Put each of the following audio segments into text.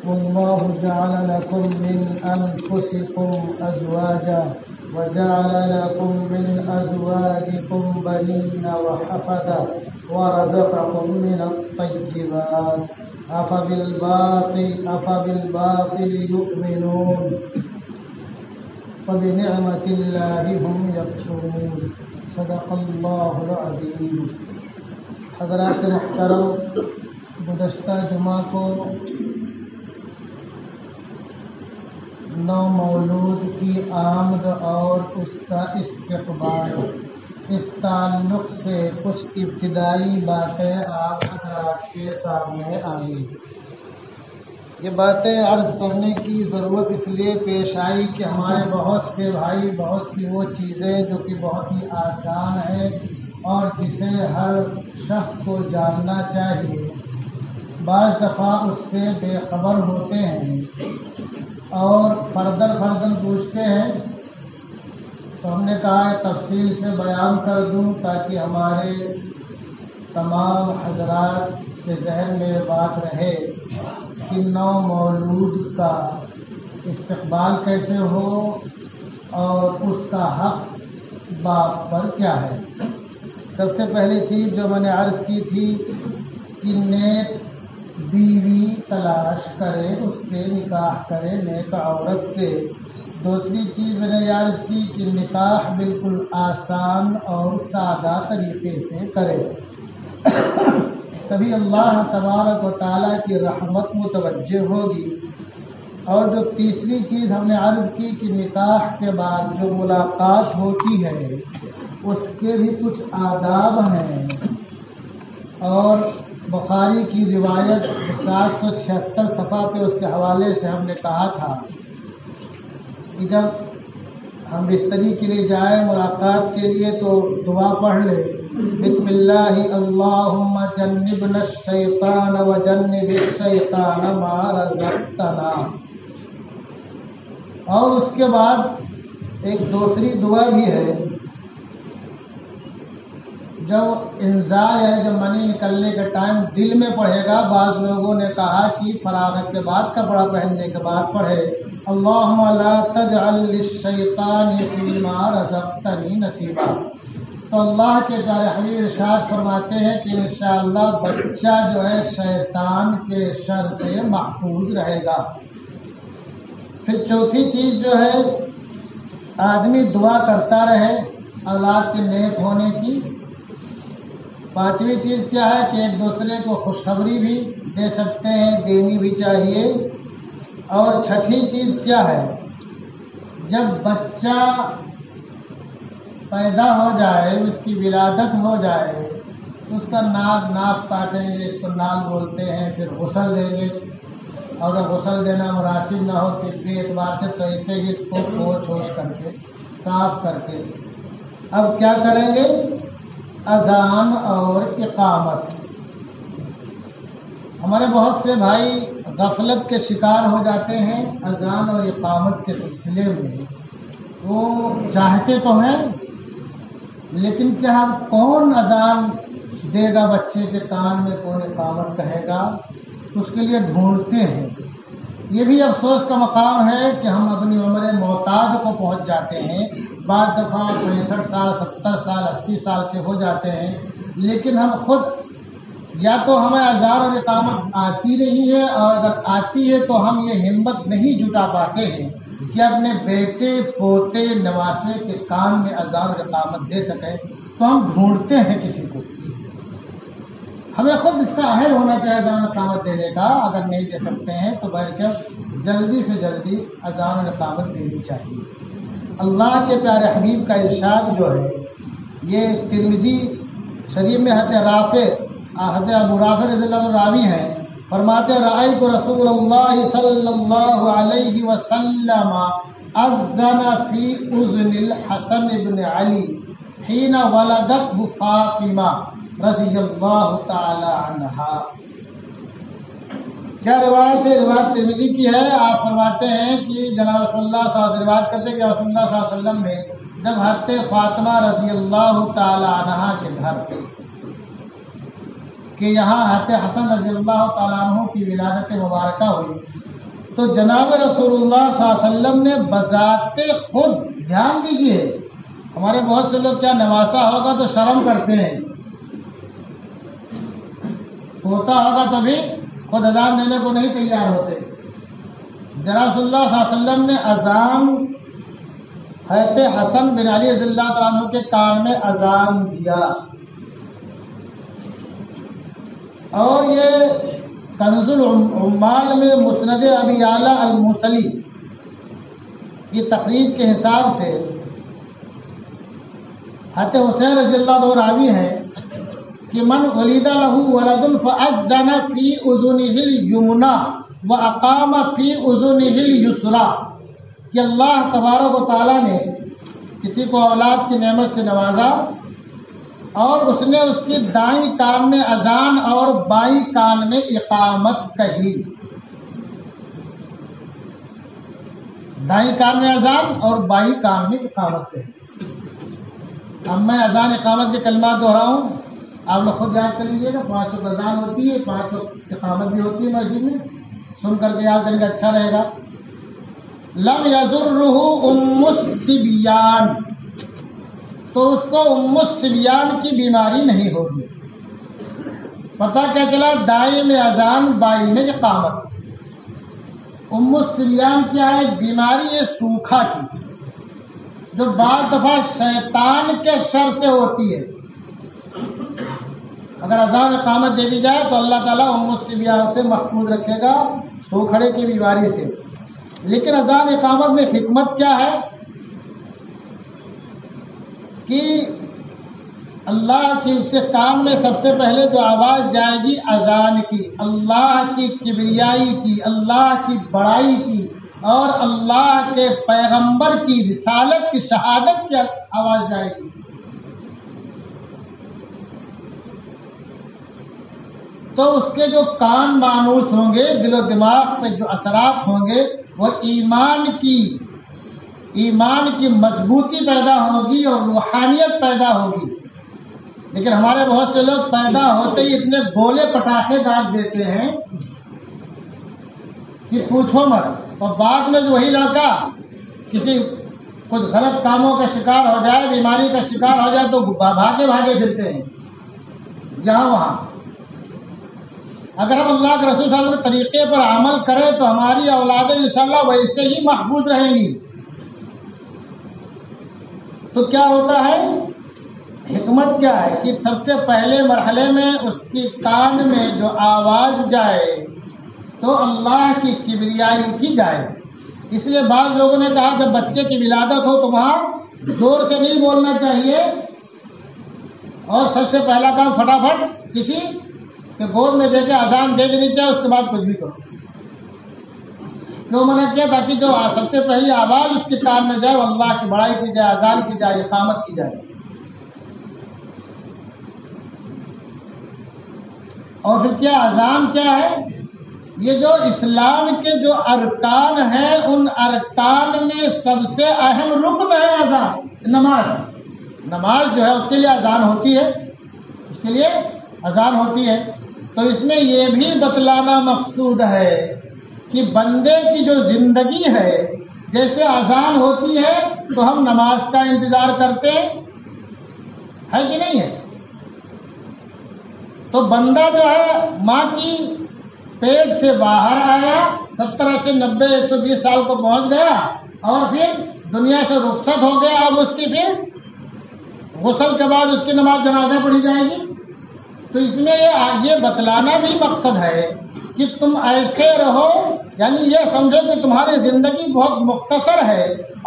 والله جعل لكم من أنفسكم أزواجا وجعل لكم من أزواجكم بنين وحفدا ورزقكم من الطيبات أفبالباطل يؤمنون وبنعمة الله هم يكفرون صدق الله العظيم۔ حضرات محترم، گزشتہ جمعہ کو نو مولود کی آمد اور اس کا استقبال، اس تعلق سے کچھ ابتدائی باتیں آپ حضرات کے سامنے آئیں۔ یہ باتیں عرض کرنے کی ضرورت اس لیے پیش آئی کہ ہمارے بہت سے بھائی بہت سی وہ چیزیں جو کہ بہت ہی آسان ہے اور جسے ہر شخص کو جاننا چاہیے، بعض دفعہ اس سے بے خبر ہوتے ہیں اور فردر پوچھتے ہیں، تو ہم نے کہا ہے تفصیل سے بیان کر دوں تاکہ ہمارے تمام حضرات کے ذہن میں بات رہے کہ نو مولود کا استقبال کیسے ہو اور اس کا حق باپ پر کیا ہے۔ سب سے پہلی چیز جو میں نے عرض کی تھی کہ نیک بیوی تلاش کرے، اس سے نکاح کرے، نیک عورت سے۔ دوسری چیز میں نے عرض کی کہ نکاح بالکل آسان اور سادہ طریقے سے کرے، تبھی اللہ تبارک و تعالیٰ کی رحمت متوجہ ہوگی۔ اور جو تیسری چیز ہم نے عرض کی کہ نکاح کے بعد جو ملاقات ہوتی ہے اس کے بھی کچھ آداب ہیں، اور بخاری کی روایت 776 صفحہ پہ اس کے حوالے سے ہم نے کہا تھا کہ جب ہم بستری کے لیے جائیں ملاقات کے لیے تو دعا پڑھ لے، بسم اللہ اللہم جنبنا الشیطان وجنب الشیطان ما رزقتنا۔ اور اس کے بعد ایک دوسری دعا بھی ہے، جب انزال یعنی جب منی نکلنے کے ٹائم دل میں پڑھے گا، بعض لوگوں نے کہا کہ فراغت کے بعد کپڑا پہننے کے بعد پڑھے، اللہم لا تجعل للشیطان فیما رزقتنی نصیبا۔ تو اللہ کے پیارے حبیب ارشاد فرماتے ہیں کہ انشاءاللہ بچہ جو ہے شیطان کے شر سے محفوظ رہے گا۔ پھر چوتھی چیز جو ہے آدمی دعا کرتا رہے اولاد کے نیک ہونے کی۔ پانچویں چیز کیا ہے کہ ایک دوسرے کو خوشخبری بھی دے سکتے ہیں، دینی بھی چاہیے۔ اور چھٹی چیز کیا ہے، جب بچہ پیدا ہو جائے، اس کی ولادت ہو جائے تو اس کا ناک کاٹیں گے، اس کو ناک بولتے ہیں، پھر غسل دیں گے، اور اگر غسل دینا مناسب نہ ہو طبی اعتبار سے تو ایسے ہی اس کو پوچھ کر کے صاف کر کے اب کیا کریں گے، اذان اور اقامت۔ ہمارے بہت سے بھائی غفلت کے شکار ہو جاتے ہیں اذان اور اقامت کے سلسلے میں۔ وہ چاہتے تو ہیں لیکن کیا کون اذان دے گا بچے کے کان میں، کون اقامت کہے گا، اس کے لیے ڈھونڈتے ہیں۔ یہ بھی افسوس کا مقام ہے کہ ہم اپنی عمر معتاد کو پہنچ جاتے ہیں، بعض دفعہ 65 سال 70 سال 80 سال کے ہو جاتے ہیں، لیکن ہم خود یا تو ہمیں اذان اور اقامت آتی نہیں ہے، اور اگر آتی ہے تو ہم یہ ہمت نہیں جٹا پاتے ہیں کہ اپنے بیٹے پوتے نواسے کے کان میں اذان اور اقامت دے سکیں، تو ہم ڈھونڈتے ہیں کسی کو۔ ہمیں خود اس کا اہل ہونا چاہیے اذان اور اقامت دینے کا، اگر نہیں دے سکتے ہیں تو بہرکیف جلدی سے جلدی اذان اور اقامت دینی چاہیے۔ اللہ کے پیارے حبیب کا ارشاد جو ہے یہ ترمذی شریف میں حضرت ابو رافع رضی اللہ عنہ راوی ہیں، فرماتے رأیت رسول اللہ صلی اللہ علیہ وسلم اذن فی اذن الحسن بن علی حین ولدته فاطمہ رضی اللہ تعالی عنہا۔ کیا روایت ہے؟ روایت ترمذی کی ہے۔ آپ فرماتے ہیں کہ جناب رسول اللہ صلی اللہ علیہ وسلم روایت کرتے ہیں کہ رسول اللہ صلی اللہ علیہ وسلم نے جب حضرت فاطمہ رضی اللہ تعالی عنہا کے گھر کہ یہاں حضرت حسن رضی اللہ تعالیٰ عنہ کی ولادت مبارکہ ہوئی تو جناب رسول اللہ صلی اللہ علیہ وسلم نے بذات خود، دھیان دیجیے، ہمارے بہت سے لوگ کیا نواسا ہوگا تو شرم کرتے ہیں، ہوتا ہوگا تو بھی خود اذان دینے کو نہیں تیار ہوتے. جناب رسول اللہ صلی اللہ علیہ وسلم نے اذان حضرت حسن بن علی رضی اللہ تعالیٰ عنہ کے کان میں اذان دیا. اور یہ کنز العمال میں مسند ابی اعلیٰ الموصلی کی تخریج کے حساب سے حضرت حسین رضی اللہ عنہ راوی ہے کہ من ولد له ولد فأذن في اذنه اليمنى واقام في اذنه اليسرى، کہ اللہ تبارک و تعالیٰ نے کسی کو اولاد کی نعمت سے نوازا اور اس نے اس کی دائیں کان میں اذان اور بائیں کان میں اقامت کہی. دائیں کان میں اذان اور بائیں کان میں اقامت کہی. اب میں اذان اقامت کے کلمات دہراؤں، آپ لوگ خود یاد کر لیجیے گا. 5 وقت اذان ہوتی ہے، 5 وقت اقامت بھی ہوتی ہے مسجد میں، سن کر کے یاد کریں گے اچھا رہے گا. لم یضرہ ام الصبیان، تو اس کو ام الصبیان کی بیماری نہیں ہوگی. پتہ کیا چلا؟ دائیں میں اذان، بائیں میں اقامت. ام الصبیان کیا ہے؟ بیماری ہے سوکھا کی، جو بعض دفعہ شیطان کے شر سے ہوتی ہے. اگر اذان اقامت دے دی جائے تو اللہ تعالیٰ ام الصبیان سے محفوظ رکھے گا، سوکھڑے کی بیماری سے. لیکن اذان اقامت میں حکمت کیا ہے کہ اللہ کی اس کے کان میں سب سے پہلے جو آواز جائے گی اذان کی، اللہ کی کبریائی کی، اللہ کی بڑائی کی اور اللہ کے پیغمبر کی رسالت کی شہادت کی آواز جائے گی. تو اس کے جو کان مانوس ہوں گے، دل و دماغ پہ جو اثرات ہوں گے وہ ایمان کی مضبوطی پیدا ہوگی اور روحانیت پیدا ہوگی. لیکن ہمارے بہت سے لوگ پیدا ہوتے ہی اتنے گولے پٹاخے داغ دیتے ہیں کہ پوچھو مت، اور بعد میں جو وہی لڑکا کسی کچھ غلط کاموں کا شکار ہو جائے، بیماری کا شکار ہو جائے تو بھاگے پھرتے ہیں یہاں وہاں. اگر ہم اللہ کے رسول صلی اللہ علیہ وسلم کے طریقے پر عمل کریں تو ہماری اولادیں انشاءاللہ ویسے ہی محفوظ رہیں گی. تو کیا ہوتا ہے؟ حکمت کیا ہے کہ سب سے پہلے مرحلے میں اس کی کان میں جو آواز جائے تو اللہ کی کبریائی کی جائے. اس لیے بعض لوگوں نے کہا جب بچے کی ولادت ہو تو وہاں زور سے نہیں بولنا چاہیے، اور سب سے پہلا کام فٹافٹ کسی کہ گود میں دے کے اذان دے دینی چاہیے، اس کے بعد کچھ بھی کرو. کیوں منع کیا؟ تاکہ جو سب سے پہلی آواز اس کے کان میں جائے وہ اللہ کی بڑائی کی جائے، اذان کی جائے، اقامت کی جائے. اور پھر کیا اذان کیا ہے؟ یہ جو اسلام کے جو ارکان ہیں ان ارکان میں سب سے اہم رکن ہے اذان. نماز جو ہے اس کے لیے اذان ہوتی ہے، اس کے لیے اذان ہوتی ہے. تو اس میں یہ بھی بتلانا مقصود ہے کہ بندے کی جو زندگی ہے، جیسے اذان ہوتی ہے تو ہم نماز کا انتظار کرتے ہیں، ہے کہ نہیں ہے؟ تو بندہ جو ہے ماں کی پیٹ سے باہر آیا، 70 سے 90 120 سال کو پہنچ گیا اور پھر دنیا سے رخصت ہو گیا. اب اس کی پھر غسل کے بعد اس کی نماز جنازہ پڑھی جائے گی. تو اس میں یہ بتلانا بھی مقصد ہے کہ تم ایسے رہو، یعنی یہ سمجھو کہ تمہاری زندگی بہت مختصر ہے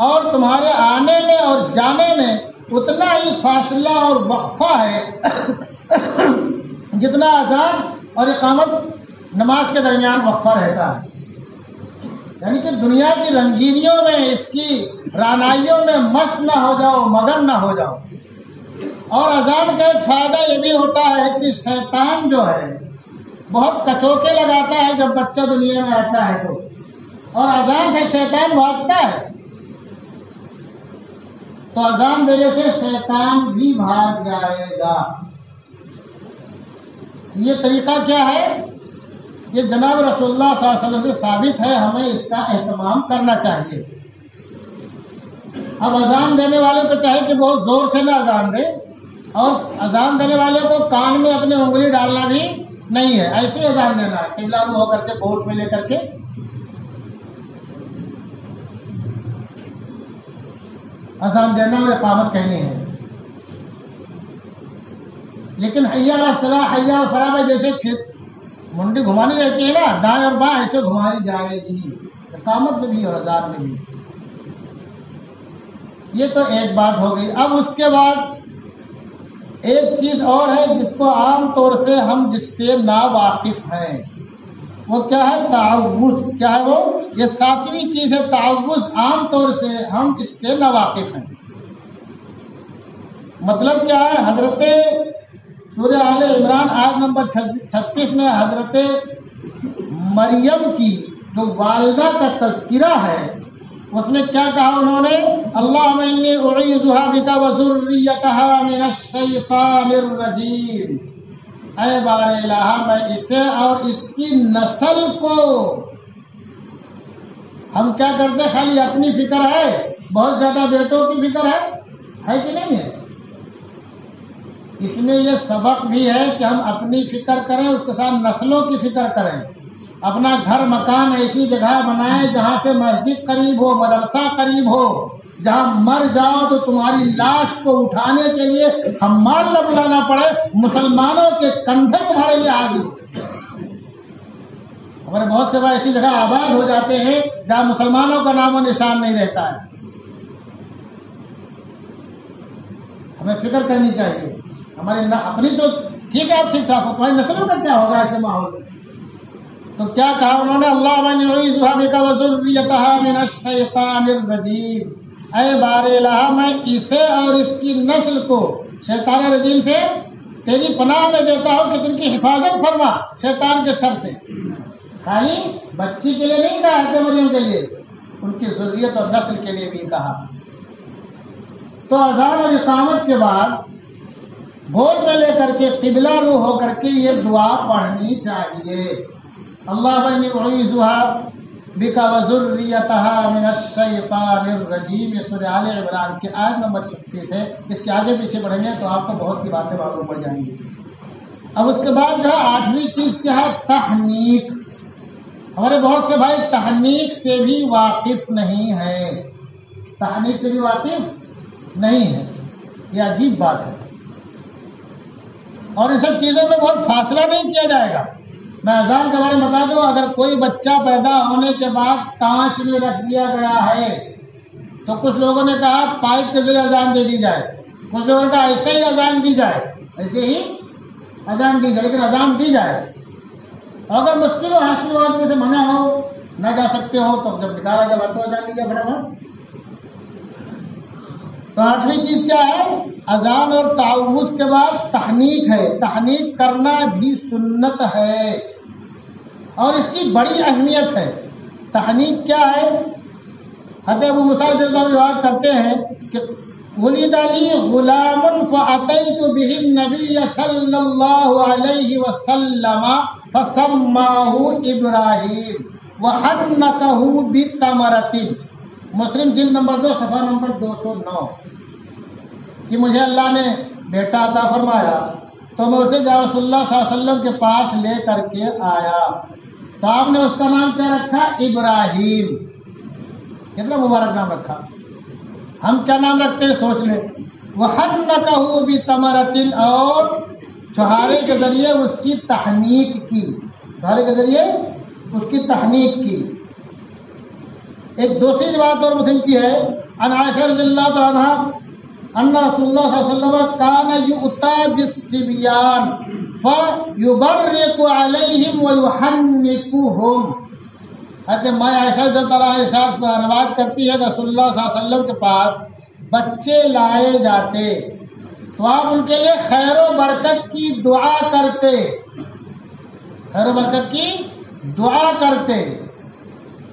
اور تمہارے آنے میں اور جانے میں اتنا ہی فاصلہ اور وقفہ ہے جتنا اذان اور اقامت نماز کے درمیان وقفہ رہتا ہے. یعنی کہ دنیا کی رنگینیوں میں، اس کی رعنائیوں میں مست نہ ہو جاؤ، مگن نہ ہو جاؤ. اور اذان کا ایک فائدہ یہ بھی ہوتا ہے کہ شیطان جو ہے بہت کچوکے لگاتا ہے جب بچہ دنیا میں آتا ہے تو، اور اذان سے شیطان بھاگتا ہے. تو اذان دینے سے شیطان بھی بھاگ جائے گا. یہ طریقہ کیا ہے؟ یہ جناب رسول اللہ صلی اللہ علیہ وسلم سے ثابت ہے، ہمیں اس کا اہتمام کرنا چاہیے۔ اب اذان دینے والے تو چاہے کہ بہت زور سے نہ اذان دے، اور اذان دینے والے کو کان میں اپنے انگلی ڈالنا بھی نہیں ہے، ایسے ہی اذان دینا ہے، قبلہ رو ہو کر کے گوٹ میں لے کر کے اذان دینا اور اقامت کہنی ہے۔ لیکن حیا علی الصلاح حیا علی الفلاح میں جیسے پھر منڈی گھمانی رہتی ہے نا، دائیں اور بائیں، ایسے گھمانی جائے گی اقامت میں بھی اور اذان میں بھی۔ یہ تو ایک بات ہو گئی۔ اب اس کے بعد ایک چیز اور ہے جس کو عام طور سے ہم جس سے ناواقف ہیں، وہ کیا ہے؟ تعوذ۔ کیا ہے وہ؟ یہ ساتویں چیز ہے تعوذ۔ عام طور سے ہم اس سے ناواقف ہیں۔ مطلب کیا ہے؟ حضرت سورہ آل عمران آیت نمبر 36 میں حضرت مریم کی جو والدہ کا تذکرہ ہے، اس میں کیا کہا انہوں نے؟ اللہم انی اعیذھا بک وذریتھا من الشیطان الرجیم۔ اے بار الہ، میں اسے اور اس کی نسل کو، ہم کیا کرتے؟ خالی اپنی فکر ہے، بہت زیادہ بیٹوں کی فکر ہے کہ نہیں ہے؟ اس میں یہ سبق بھی ہے کہ ہم اپنی فکر کریں، اس کے ساتھ نسلوں کی فکر کریں۔ اپنا گھر مکان ایسی جگہ بنائیں جہاں سے مسجد قریب ہو، مدرسہ قریب ہو، جہاں مر جاؤ تو تمہاری لاش کو اٹھانے کے لیے حمال نہ بلانا پڑے، مسلمانوں کے کندھے تمہارے لیے حاضر ہو۔ ہمارے بہت سے بھائی ایسی جگہ آباد ہو جاتے ہیں جہاں مسلمانوں کا نام و نشان نہیں رہتا ہے۔ ہمیں فکر کرنی چاہیے ہماری اپنی تو ٹھیک ہے، آپ ٹھیک ٹھاک ہو، تمہاری نسلوں کا کیا ہوگا ایسے ماحول میں؟ تو کیا کہا انہوں نے؟ اللہم انی اعیذھا بک وذریتھا من الشیطان الرجیم۔ اے بار الہ، میں اسے اور اس کی نسل کو شیطان رجیم سے تیری پناہ میں دیتا ہوں کہ تم کی حفاظت فرما شیطان کے شر سے۔ خالی بچی کے لیے نہیں کہا، حضرت مریم کے لیے، ان کی ذریت اور نسل کے لیے بھی کہا۔ تو اذان اور اقامت کے بعد گود میں لے کر کے قبلہ رو ہو کر کے یہ دعا پڑھنی چاہیے۔ اللہم انی اعیذھا بک وذریتھا من الشیطان الرجیم۔ یہ سورہ آل عمران کی آیت نمبر 36 ہے۔ اس کے آگے پیچھے پڑھیں گے تو آپ کو بہت سی باتیں معلوم پڑ جائیں گی۔ اب اس کے بعد جو ہے 8ویں چیز کیا ہے؟ تحنیک۔ ہمارے بہت سے بھائی تحنیک سے بھی واقف نہیں ہے، تحنیک سے بھی واقف نہیں ہے۔ یہ عجیب بات ہے، اور ان سب چیزوں میں بہت فاصلہ نہیں کیا جائے گا۔ میں اذان کے بارے میں بتا دوں، اگر کوئی بچہ پیدا ہونے کے بعد کانچ میں رکھ دیا گیا ہے تو کچھ لوگوں نے کہا پائپ کے ذریعے اذان دے دی جائے، کچھ لوگوں نے کہا ایسے ہی اذان دی جائے، ایسے ہی اذان دی جائے، لیکن اذان دی جائے۔ اگر مشکل ہو، ہاسپٹل والے سے منع ہو، نہ جا سکتے ہو، تو جب نکالا جب تو اذان دی جائے فٹافٹ۔ تو 8ویں چیز کیا ہے؟ اذان اور تعوذ کے بعد تحنیک ہے۔ تحنیک کرنا بھی سنت ہے اور اس کی بڑی اہمیت ہے۔ تحنیک کیا ہے؟ حضرت ابو موسیٰ رضی اللہ عنہ روایت کرتے ہیں کہ ولد لی غلام فأتیت بہ النبی صلی اللہ علیہ وسلم فسماہ ابراہیم وحنکہ بتمرۃ۔ مسلم جلد نمبر 2 صفحہ نمبر 209 کہ مجھے اللہ نے بیٹا عطا فرمایا تو میں اسے رسول اللہ صلی اللہ علیہ وسلم کے پاس لے کر کے آیا، تو آپ نے اس کا نام کیا رکھا؟ ابراہیم۔ کتنا مبارک نام رکھا۔ ہم کیا نام رکھتے ہیں سوچ لیں۔ وحنکہ بتمرۃ، اور چھہارے کے ذریعے اس کی تحنیک کی، چھہارے کے ذریعے اس کی تحنیک کی۔ ایک دوسری روایت اور مسلم کی ہے، عن عائشہ رضی اللہ عنہا ان رسول اللہ صلی اللہ علیہ وسلم کان یؤتی بالصبیان فیبرق علیہم ویحنکہم۔ حضرت ماں عائشہ رضی اللہ عنہا روایت کرتی ہے کہ رسول اللہ صلی اللہ علیہ وسلم کے پاس بچے لائے جاتے تو آپ ان کے لیے خیر و برکت کی دعا کرتے، خیر و برکت کی دعا کرتے،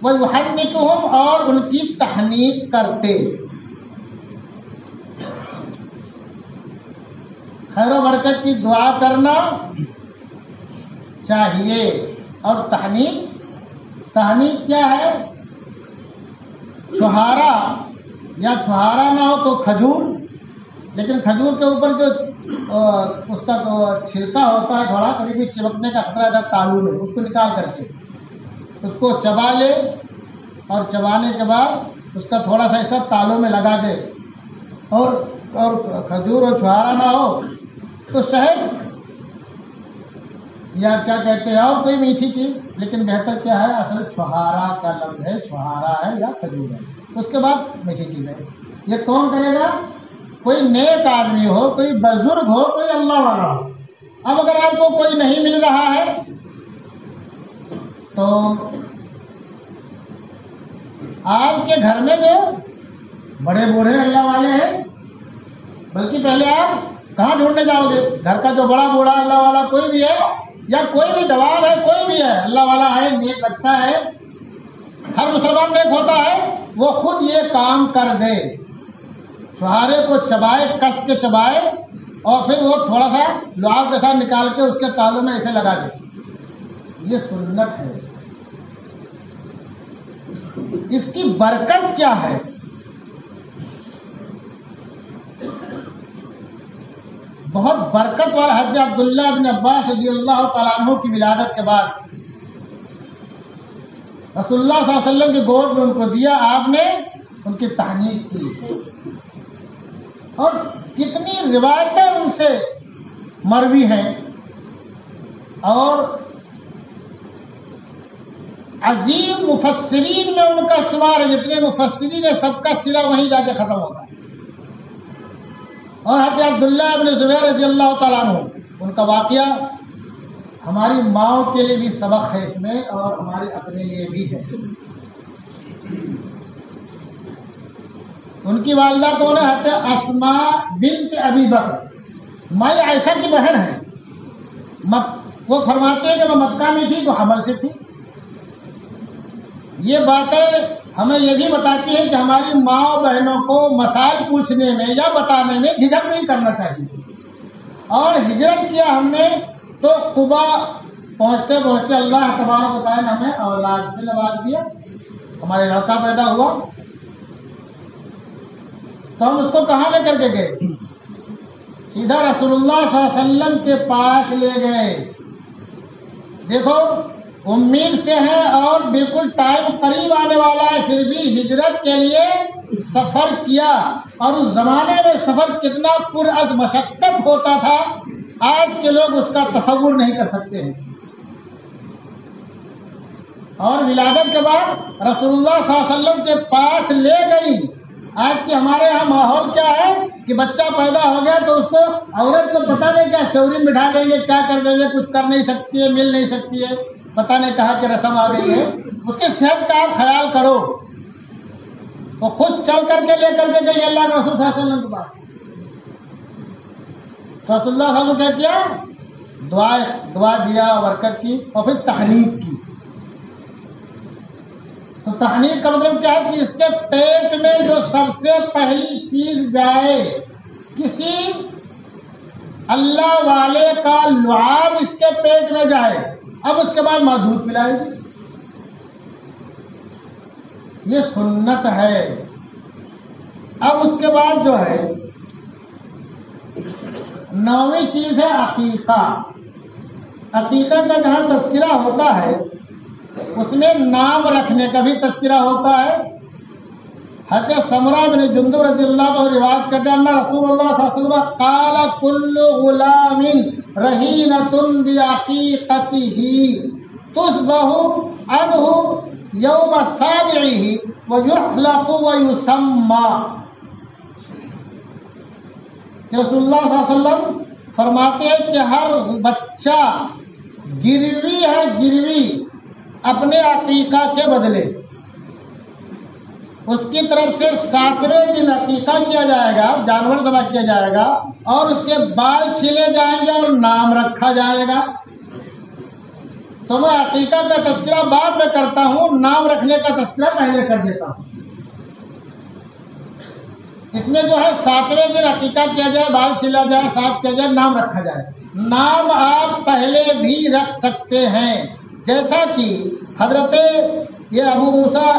وَيُحَنِّكُهُمْ، اور ان کی تحنیک کرتے۔ خیر و برکت کی دعا کرنا چاہیے. اور تحنیک کیا ہے؟ چھہارا، یا چھہارا نہ ہو تو کھجور، لیکن کھجور کے اوپر جو اس کا چھلکا ہوتا ہے تھوڑا قریبی چپکنے کا خطرہ تھا تالو میں، اس کو نکال کر کے اس کو چبا لے، اور چبانے کے بعد اس کا تھوڑا سا حصہ تالو میں لگا دے. اور کھجور اور چھہارا نہ ہو تو شہد یا کیا کہتے ہیں اور کوئی میٹھی چیز، لیکن بہتر کیا ہے؟ اصل چھہارا کا لفظ ہے، چھہارا ہے یا کھجور ہے. اس کے بعد میٹھی چیز ہے. یہ کون کرے گا؟ کوئی نیک آدمی ہو، کوئی بزرگ ہو، کوئی اللہ والا ہو. اب اگر آپ کو کوئی نہیں مل رہا ہے تو آپ کے گھر میں جو بڑے بوڑھے اللہ والے ہیں، بلکہ پہلے آپ کہاں ڈھونڈنے جاؤ گے؟ گھر کا جو بڑا بوڑھا اللہ والا کوئی بھی ہے، یا کوئی بھی جوان ہے، کوئی بھی ہے اللہ والا ہے، نیک رکھتا ہے، ہر مسلمان نیک ہوتا ہے، وہ خود یہ کام کر دے، چھہارے کو چبائے، کس کے چبائے، اور پھر وہ تھوڑا سا لعاب کے ساتھ نکال کے اس کے تالو میں اسے لگا دے. یہ سنت ہے. اس کی برکت کیا ہے؟ بہت برکت والا. حضرت عبداللہ بن عباس رضی اللہ تعالیٰ عنہ کی ولادت کے بعد رسول اللہ صلی اللہ علیہ وسلم کی گود میں ان کو دیا، آپ نے ان کی تحنیک کی، اور کتنی روایتیں ان سے مروی ہیں. اور عظیم مفسرین میں ان کا شمار ہے، جتنے مفسرین ہیں سب کا سرا وہیں جا کے ختم ہوتا ہے. اور حضرت عبداللہ بن زبیر رضی اللہ تعالیٰ عنہ، ان کا واقعہ ہماری ماؤں کے لیے بھی سبق ہے اس میں، اور ہمارے اپنے لیے بھی ہے. ان کی والدہ کون ہے؟ حضرت اسماء بنت ابی بکر، مائی عائشہ کی بہن ہے. وہ فرماتے ہیں کہ میں مکہ میں تھی تو حمل سے تھی. یہ باتیں ہمیں یہ بھی بتاتی ہیں کہ ہماری ماں بہنوں کو مسائل پوچھنے میں یا بتانے میں جھجک نہیں کرنا چاہیے. اور ہجرت کیا ہم نے تو قبا پہنچتے پہنچتے اللہ تبارک و تعالیٰ نے ہمیں اولاد سے نواز دیا، ہمارے لڑکا پیدا ہوا، تو ہم اس کو کہاں لے کر کے گئے؟ سیدھا رسول اللہ صلی اللہ علیہ وسلم کے پاس لے گئے. دیکھو امید سے ہے اور بالکل ٹائم قریب آنے والا ہے، پھر بھی ہجرت کے لیے سفر کیا. اور اس زمانے میں سفر کتنا پرعز مشقت ہوتا تھا، آج کے لوگ اس کا تصور نہیں کر سکتے ہیں. اور ولادت کے بعد رسول اللہ صلی اللہ علیہ وسلم کے پاس لے گئی. آج کے ہمارے یہاں ماحول کیا ہے کہ بچہ پیدا ہو گیا تو اس کو عورت کو پتہ نہیں کیا سیوری بٹھا دیں گے، کیا کر دیں گے، کچھ کر نہیں سکتی ہے، مل نہیں سکتی ہے، پتہ نہیں کہا کہ رسم آ گئی ہے. اس کے صحت کا آپ خیال کرو. وہ خود چل کر کے لے کر کے گئی اللہ کے رسول صلی اللہ علیہ وسلم کے پاس. تو رسول اللہ صلی اللہ علیہ وسلم نے کیا کیا؟ دعا دیا، برکت کی، اور پھر تحنیک کی. تو تحنیک کا مطلب کیا ہے کہ اس کے پیٹ میں جو سب سے پہلی چیز جائے، کسی اللہ والے کا لعاب اس کے پیٹ میں جائے، اب اس کے بعد ماں دودھ پلائے گی. یہ سنت ہے. اب اس کے بعد جو ہے 9ویں چیز ہے عقیقہ. عقیقہ کا جہاں تذکرہ ہوتا ہے اس میں نام رکھنے کا بھی تذکرہ ہوتا ہے. حضرت سمرہ بن جندب رضی اللہ عنہ روایت کرتے ہیں ان رسول اللہ صلی اللہ علیہ وسلم قال كل غلام رهينة بعقيقته تصبح عنه يوم سابعه ويحلق ويسمى. رسول اللہ صلی اللہ علیہ وسلم فرماتے ہیں کہ ہر بچہ گروی ہے، گروی اپنے عقیقہ کے بدلے اس کی طرف سے 7ویں دن عقیقہ کیا جائے گا، جانور ذبح کیا جائے گا، اور اس کے بال چھیلے جائیں گے اور نام رکھا جائے گا. تو میں عقیقہ کا تذکرہ بعد میں کرتا ہوں، نام رکھنے کا تذکرہ پہلے کر دیتا ہوں. اس میں جو ہے 7ویں دن عقیقہ کیا جائے، بال چھیلا جائے، صاف کیا جائے، نام رکھا جائے. نام آپ پہلے بھی رکھ سکتے ہیں، جیسا کہ حضرت یہ ابو موسیٰ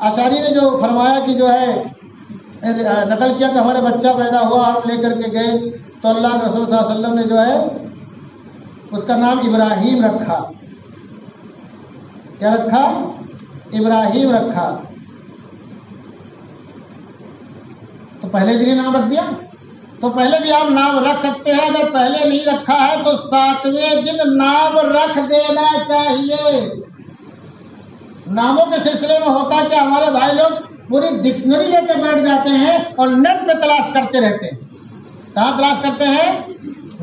اشعری نے جو فرمایا کہ جو ہے نقل کیا کہ ہمارے بچہ پیدا ہوا، ہم لے کر کے گئے تو اللہ کے رسول صلی اللہ علیہ وسلم نے جو ہے اس کا نام ابراہیم رکھا. کیا رکھا؟ ابراہیم رکھا. تو پہلے دن نام رکھ دیا، تو پہلے بھی آپ نام رکھ سکتے ہیں. اگر پہلے نہیں رکھا ہے تو 7ویں دن نام رکھ دینا چاہیے. ناموں کے سلسلے میں ہوتا ہے کہ ہمارے بھائی لوگ پوری ڈکشنری لے کے بیٹھ جاتے ہیں اور نیٹ پہ تلاش کرتے رہتے ہیں. کہاں تلاش کرتے ہیں؟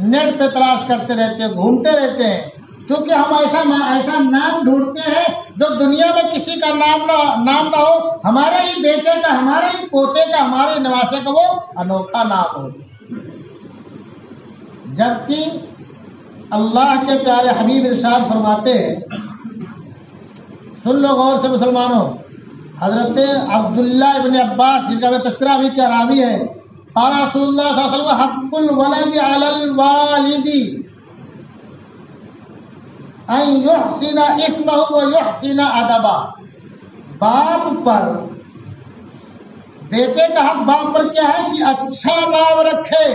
نیٹ پہ تلاش کرتے رہتے ہیں، گھومتے رہتے ہیں. چونکہ ہم ایسا نام ڈھونڈتے ہیں جو دنیا میں کسی کا نام نہ ہو، ہمارے ہی بیٹے کا، ہمارے ہی پوتے کا، ہمارے نواسے کا وہ انوکھا نام ہو. جبکہ اللہ کے پیارے حبیب ارشاد فرماتے ہیں، سن لو غور سے مسلمانوں، حضرت عبداللہ ابن عباس جن کا میں تذکرہ بھی کیا راوی ہے، قال رسول اللہ صلی اللہ علیہ وسلم حق الولد علی الوالد ان یحسن اسمہ و یحسن ادبہ. باپ پر، بیٹے کا حق باپ پر کیا ہے کہ اچھا نام رکھے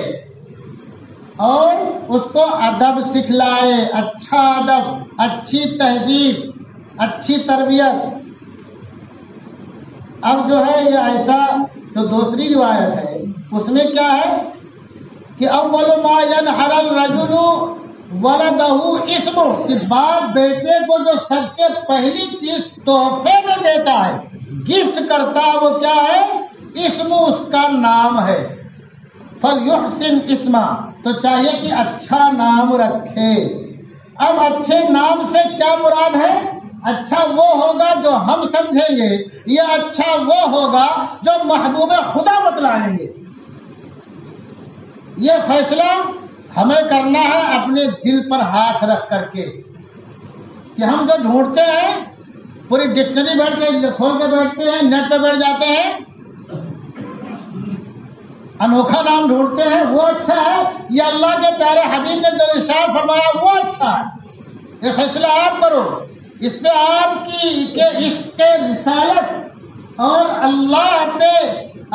اور اس کو ادب سکھلائے، اچھا ادب، اچھی تہذیب، اچھی تربیت. اب جو ہے یہ ایسا جو دوسری روایت ہے اس میں کیا ہے کہ اول ما ینحر الرجل ولدہ اسمہ، کہ باپ بیٹے کو جو سب سے پہلی چیز تحفے میں دیتا ہے، گفٹ کرتا ہے، وہ کیا ہے؟ اسم، اس کا نام ہے. فلیحسن اسمہ، تو چاہیے کہ اچھا نام رکھے. اب اچھے نام سے کیا مراد ہے؟ اچھا وہ ہوگا جو ہم سمجھیں گے، یا اچھا وہ ہوگا جو محبوب خدا بتلائیں گے. یہ فیصلہ ہمیں کرنا ہے اپنے دل پر ہاتھ رکھ کر کے، کہ ہم جو ڈھونڈتے ہیں، پوری ڈکشنری بیٹھ کے کھول کے بیٹھتے ہیں، نیٹ پہ بیٹھ جاتے ہیں، انوکھا نام ڈھونڈتے ہیں، وہ اچھا ہے یا اللہ کے پیارے حبیب نے جو ارشاد فرمایا وہ اچھا ہے؟ یہ فیصلہ آپ کرو. اس پہ آپ کی کہ اس کے رسالت اور اللہ پہ،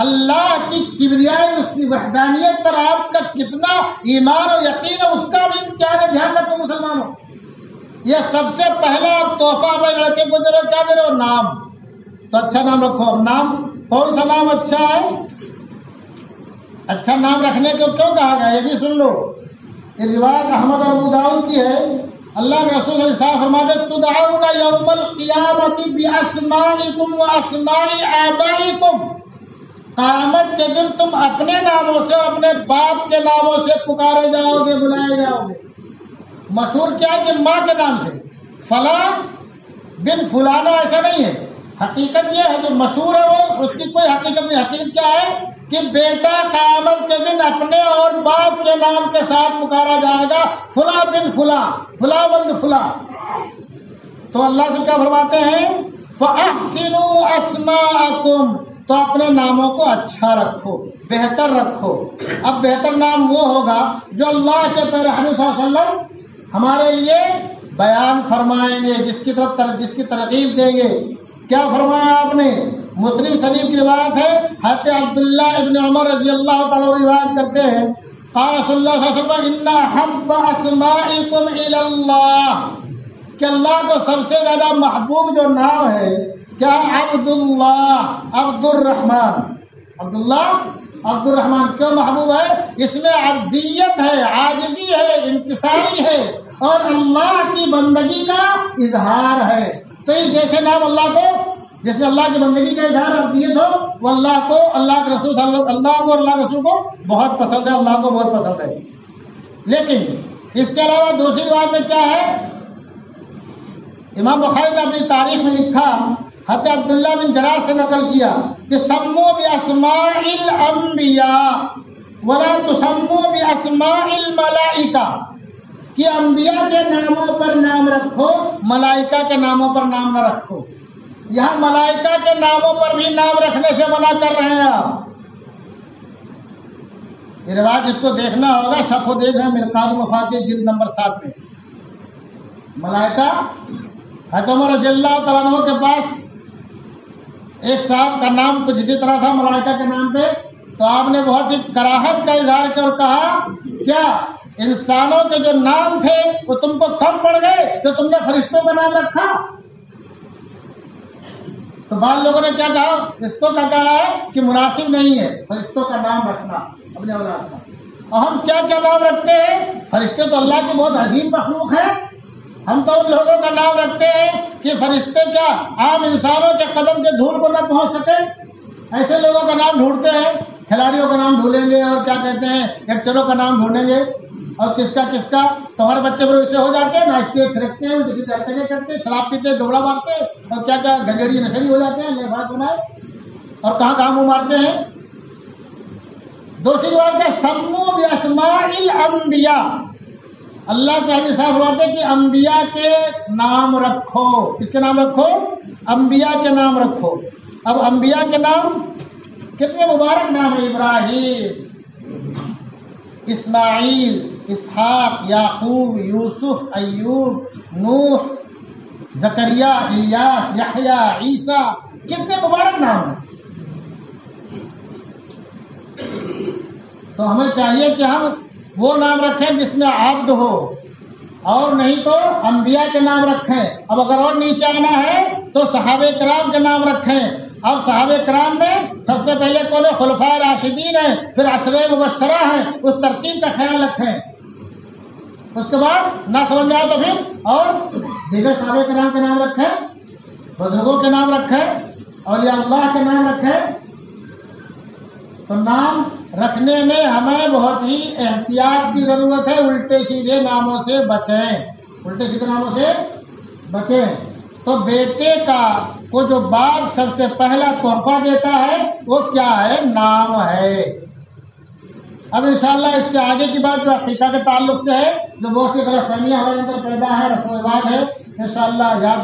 اللہ کی کبریائی، اس کی وحدانیت پر آپ کا کتنا ایمان و یقین ہے، اس کا بھی امتحان ہے. دھیان رکھو مسلمانوں، یہ سب سے پہلا آپ تحفہ میں لڑکے کو دے رہے ہو، کیا دے رہے ہو؟ نام. تو اچھا نام رکھو. اب نام کون سا نام اچھا ہے؟ اچھا نام رکھنے کو کیوں کہا گیا یہ بھی سن لو. یہ روایت احمد اور ابو داؤد کی ہے. اللہ کے رسول صلی اللہ علیہ وسلم فرماتے ہیں تدعون یوم القیامت باسمائکم واسماء آبائکم، قیامت کے دن تم اپنے ناموں سے اور اپنے باپ کے ناموں سے پکارے جاؤ گے، بلائے جاؤ گے. مشہور کیا ہے کہ ماں کے نام سے، فلاں بن فلانا، ایسا نہیں ہے. حقیقت یہ ہے جو مشہور ہے وہ، اس کی کوئی حقیقت نہیں. حقیقت کیا ہے کہ بیٹا قیامت کے دن اپنے اور باپ کے نام کے ساتھ پکارا جائے گا، فلاں بن فلاں، فلاں ولد فلاں. تو اللہ سے کیا فرماتے ہیں؟ فَأَحْسِنُوا أَسْمَاءَكُمْ، تو اپنے ناموں کو اچھا رکھو، بہتر رکھو. اب بہتر نام وہ ہوگا جو اللہ کے پیارے حبیب صلی اللہ علیہ وسلم ہمارے لیے بیان فرمائیں گے، جس کی ترغیب دیں گے. کیا فرمایا آپ نے؟ مسلم شریف کی روایت ہے، حضرت عبداللہ ابن عمر رضی اللہ تعالیٰ روایت کرتے ہیں، قال رسول اللہ صلی اللہ علیہ وسلم ان احب اسمائکم الی اللہ، کہ اللہ کو سب سے زیادہ محبوب جو نام ہے کیا؟ عبداللہ، عبد الرحمن. عبداللہ، عبد الرحمن کیوں محبوب ہے؟ اس میں عبدیت ہے، عاجزی ہے، انکساری ہے اور اللہ کی بندگی کا اظہار ہے. تو یہ جیسے نام اللہ کو، جس میں اللہ کی بندگی کا اظہار عبدیت ہو، وہ اللہ کو، اللہ کے رسول صلی اللہ کو، اللہ کے رسول کو بہت پسند ہے، اللہ کو بہت پسند ہے. لیکن اس کے علاوہ دوسری بات میں کیا ہے؟ امام بخاری نے اپنی تاریخ میں لکھا، حضرت عبداللہ بن جراح سے نقل کیا کہ سموا باسماء الانبیاء ولا تسموا باسماء الملائکہ، کہ انبیاء کے ناموں پر نام رکھو، ملائکہ کے ناموں پر نام نہ رکھو. یہاں ملائکہ کے ناموں پر بھی نام رکھنے سے منع کر رہے ہیں آپ. یہ رواج جس کو دیکھنا ہوگا سب کو دیکھ رہے ہیں، مرقات المفاتیح جلد نمبر 7 میں ملائکہ حضرت عمر رضی اللہ تعالیٰ عنہ کے پاس ایک صاحب کا نام کچھ اسی طرح تھا ملائکہ کے نام پہ، تو آپ نے بہت ہی کراہت کا اظہار کیا اور کہا کیا انسانوں کے جو نام تھے وہ تم کو کم پڑ گئے جو تم نے فرشتوں کا نام رکھا؟ تو بعض لوگوں نے کیا کہا، فرشتوں کا کہا ہے کہ مناسب نہیں ہے فرشتوں کا نام رکھنا اپنے اولاد کا، اور ہم کیا کیا نام رکھتے ہیں؟ فرشتے تو اللہ کی بہت عظیم مخلوق ہے، ہم تو ان لوگوں کا نام رکھتے ہیں کہ فرشتے کیا عام انسانوں کے قدم کے دھول کو نہ پہنچ سکے، ایسے لوگوں کا نام ڈھونڈتے ہیں، کھلاڑیوں کا نام ڈھونڈیں گے اور کیا کہتے ہیں ایکٹروں کا نام ڈھونڈیں گے، اور کس کا تمہارے بچے بڑے سے ہو جاتے ہیں، ناچتے تھرکتے ہیں، کسی سے حرکتیں کرتے ہیں، شراب پیتے دوبڑا مارتے ہیں، اور کیا کیا گنجڑی نشری ہو جاتے ہیں، اللہ بات سنائے، اور کہاں کہاں منہ مارتے ہیں۔ دوسری بات ہے سمو باسماء الانبیاء، اللہ کے حبیب صاحب فرماتے ہیں کہ انبیاء کے نام رکھو۔ کس کے نام رکھو؟ انبیاء کے نام رکھو۔ اب انبیاء کے نام کتنے مبارک نام ہیں، ابراہیم، اسماعیل، اسحاق، یعقوب، یوسف، ایوب، نوح، زکریا، الیاس، یحییٰ، عیسیٰ، کتنے مبارک نام ہیں۔ تو ہمیں چاہیے کہ ہم وہ نام رکھیں جس میں عبد ہو، اور نہیں تو انبیاء کے نام رکھیں۔ اب اگر اور نیچے آنا ہے تو صحابہ کرام کے نام رکھیں۔ اب صحابہ کرام میں سب سے پہلے کون ہے؟ خلفائے راشدین ہیں، پھر عشرہ مبشرہ ہیں، اس ترتیب کا خیال رکھیں۔ اس کے بعد نہ سمجھ میں آئے تو پھر اور دیگر صحابہ کرام کے نام رکھیں، بزرگوں کے نام رکھیں، اولیاء اللہ کے نام رکھیں۔ تو نام رکھنے میں ہمیں بہت ہی احتیاط کی ضرورت ہے، الٹے سیدھے ناموں سے بچیں، الٹے سیدھے ناموں سے بچیں۔ تو بیٹے کو جو باپ سب سے پہلا تحفہ دیتا ہے وہ کیا ہے؟ نام ہے۔ اب انشاءاللہ اس کے آگے کی بات جو عقیقہ کے تعلق سے ہے، جو بہت سی غلط فہمیاں ہمارے اندر پیدا ہے، رسم و رواج ہے، انشاءاللہ یاد